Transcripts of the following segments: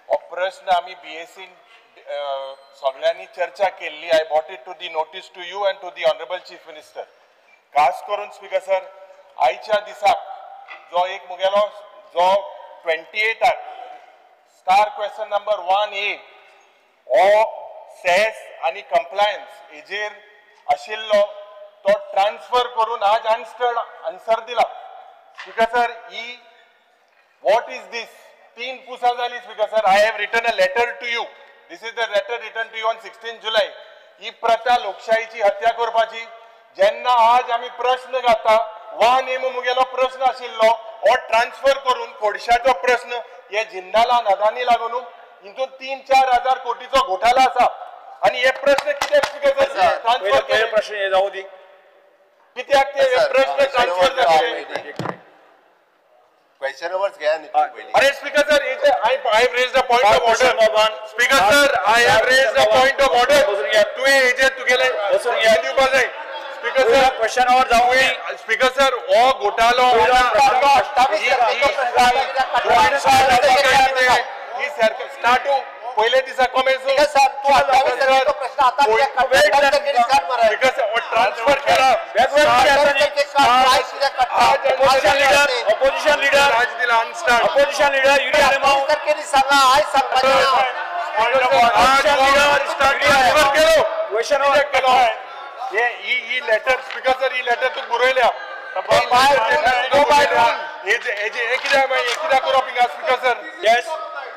हो प्रश्न आम्ही बीएससी सगळ्यांनी चर्चा केली. I bought it to the notice to you and to the honourable chief minister. खास करून स्पीकर सर आयच्या दिसाक जो एक मुगेलो जो 28 स्टार क्वेश्चन नंबर 1A हो सेस आणि कंप्लायन्स हेजेर आशिल्लो तो ट्रान्सफर करून आज अनस्टर्ड आन्सर दिला. स्पीकर सर ही व्हॉट इज दिस 3 पुसा जाली. Speaker sir I have written a letter to you. This is the letter written to you on 16 July. ही प्रथा लोकशाहीची हत्या करपाची. जेन्ना आज आम्ही प्रश्न घाता 1A मुगेलो प्रश्न आशिल्लो हो ट्रान्सफर करून खोडशाचो प्रश्न हे जिंदाला नदानी लागून हितून 3-4 हजार कोटीचो घोटाळा आसा. आणि हे प्रश्न कित्याक स्पीकर सर ट्रान्सफर केले? प्रश्न हे जाऊ दी. कित्याक ते प्रश्न ट्रान्सफर जाले? क्वेश्चनवर्स घ्या न्ही पहिले. अरे speaker sir I have raised a point of order. Speaker sir, I have raised a point of order. तू हेजे तुगेले दिवपा जाय. स्पीकर सर क्वेश्चनवर जाऊ. स्पीकर सर हो घोटाळो स्टार्ट पहिले दिसा कमेसो ट्रान्सफर केला. ऑपोजिशन लीडर आज दिला unstarred. Opposition leader Yuri Alemao सांगा आय क्वेश्चनवर केलो. ही लेटर स्पीकर सर ही लेटर तू बरयल्या speaker sir. Yes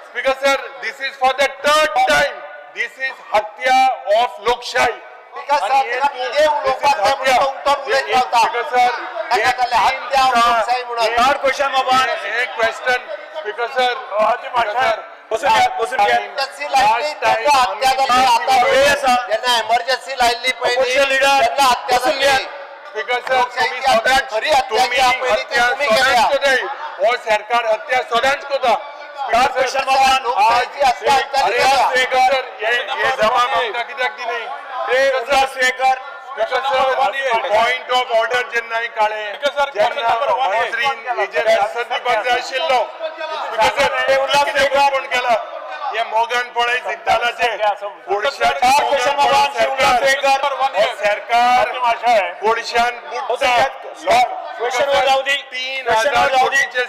speaker sir this is for the 3rd time. This is हत्या ऑफ लोकशाही. थर्ड क्वेश्चन बाबा एक क्वेश्चन स्पीकर सर बसून घ्या. एमर्जन्सी लायल्ली पहिली लीडर हत्या झाली. स्पीकर सर तुम्ही हो सरकार हत्या सदांच कोता. पॉइंट ऑफ ऑर्डर जेन्ना काळे जेन्ना मंत्री दिवपाक जाय आशिल्लो कोण केला हे मोगन पळय सिद्धालाचे सरकार गोडशान बुडटा. 3000 कोटीचे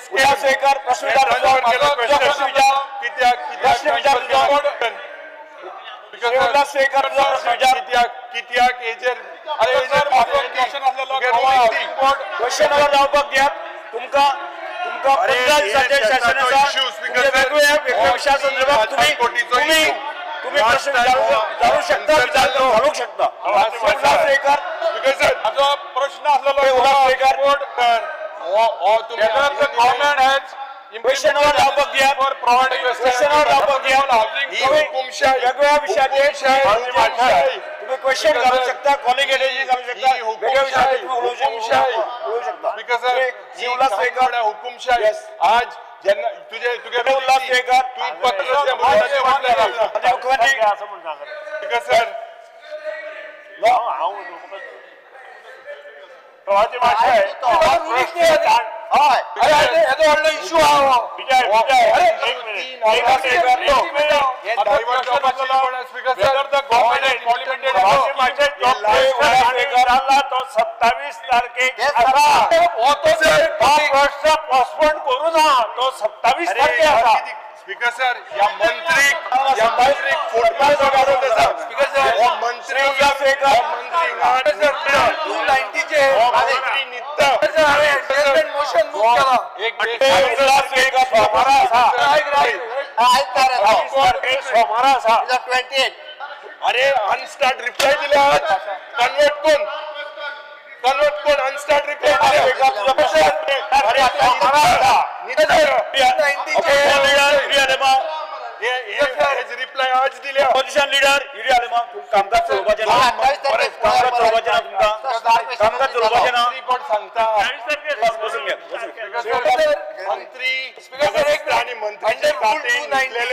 कित्याक हेजेर क्वेश्चनवर जावपाक द्या. तुमकां वेगवेगळ्या विशया संदर्भात तुम्ही प्रश्न विचारू शकता, घालूंक शकता. प्रश्न आसलेलो क्वेश्चनवर जावपाक द्या. क्वेश्चनवर जावपाक द्या. वेगवेगळ्या विशयाचेर तुम्ही क्वेश्चन घालू शकता, कॉलिगेटेज घालू शकता, वेगळ्या विशयाचेर तुम्ही उलोवू शकता. हुकुमशाही आज जेन्ना तुझे इश्यू तो 27 तारखेक पोस्टपोन करू ना. तो 27 तारखे आसा. स्पीकर सर या मंत्री फुटबॉल स्पीकर सर हो मंत्री 290 चे मंत्री नित्ता मोशन बुक केला. एक 28 अरे अनस्टार्ट रिप्लाय दिला. कन्वर्ट कोण अनस्टार्ट रिप्लाय रिप्लाय आज दिल्या. ऑपोजिशन लीडर युरी आलेमाव कामकाज चलोवपाचें ना. कामकाज चलोवपाचें ना. सांगता बसून घ्या. मंत्री आणि मंत्री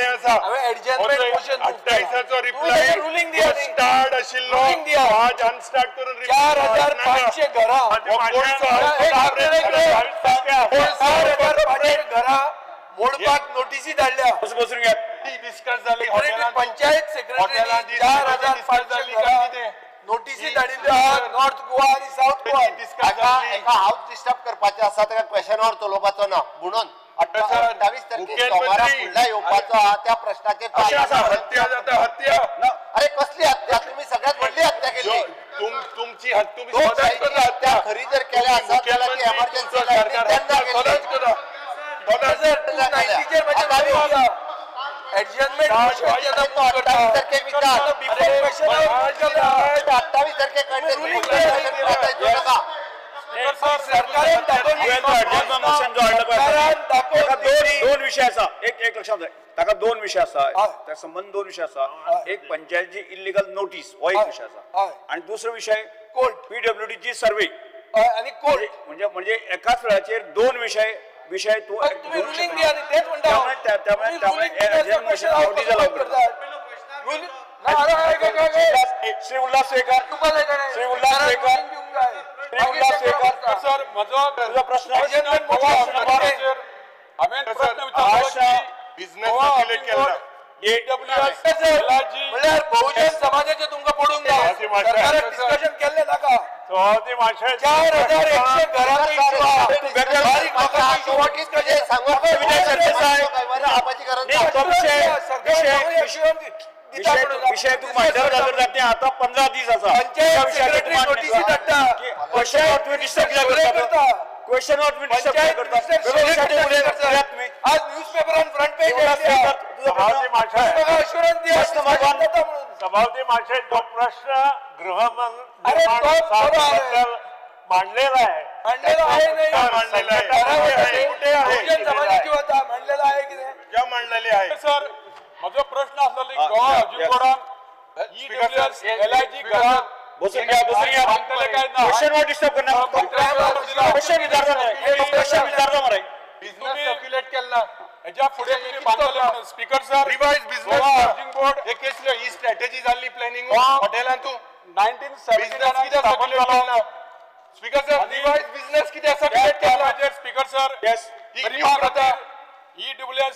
आसा 28 रिप्लाय स्टार्ट आशिल्लो आज अनस्टार्ट करून 4500 घरां घरां मोडपाक नोटीसी धाडल्या. बसून घ्या. डिस्कस जाली पंचायत सेक्रेटरी 4,500 घरां नोटीसी धाडिल्ल्यो आहा नॉर्थ गोवा आनी साऊथ गोवा एका हाऊस डिस्टर्ब करपाचे आसा तेका क्वेश्चनावर चलोवपाचो ना म्हणून 28 तारखेक सोमारा फुडल्या येवपाचो आहा त्या प्रश्नाचेर हत्या जाता हत्या अरे कसली हत्या तुम्ही सगळ्यात व्हडली हत्या केली तुमची तुम्ही लोकशाहीची हत्या खरी जर केल्या आसत जाल्यार ती एमर्जन्सी तेन्ना केली एडजस्टमेंट 28 तारखेक विचार 28 तारखेक दोन विषय आसा एक लक्षात जाय ताका दोन विषय आसा त्या संबंध दोन विषय आसा एक पंचायतची इल्लीगल नोटीस हो एक विषय आसा आणि दुसरो विषय कोर्ट पीडब्ल्यूडी ची सर्वे आणि कोर्ट म्हणजे एकाच वेळाचेर दोन विषय तू रुलिंग दिया आणि तेच म्हणटा श्री उल्हास शेखर सर माझा प्रश्न बिझनेस सर्क्युलेट केला म्हणल्यार बहुजन समाजाचे तुमका पडूंक जाय सरकारान डिस्कशन केल्ले नाका 4,100 घरांनी बारीक लोकांची नोटीस कशे विषय तू मांडल्यावर जाते आता 15 दीस आसा पंचायत सेक्रेटरी नोटीसी धाडटा क्वेश्चन नॉट मी डिस्टर्ब करता आज न्यूजपेपरान फ्रंट पेज सभापती माशे तो प्रश्न मांडलेला आहे सर माझा प्रश्न असलेली गोवा हाऊसिंग बोर्डान LIG घरां बसून घ्या क्वेश्चन नॉट डिस्टर्ब करणार क्वेश्चन विचारता मरे बिझनेस सर्क्युलेट केला हेच्या फुडें कितें बांदतले म्हणून speaker sir revise business housing board हे केसलो ही स्ट्रॅटेजी जाल्ली प्लॅनिंग हॉटेलांत तू 1970 बिझनेस किती सर्क्युलेट केला स्पीकर सर रिवाइज बिझनेस किती सर्क्युलेट केला स्पीकर सर यस EWS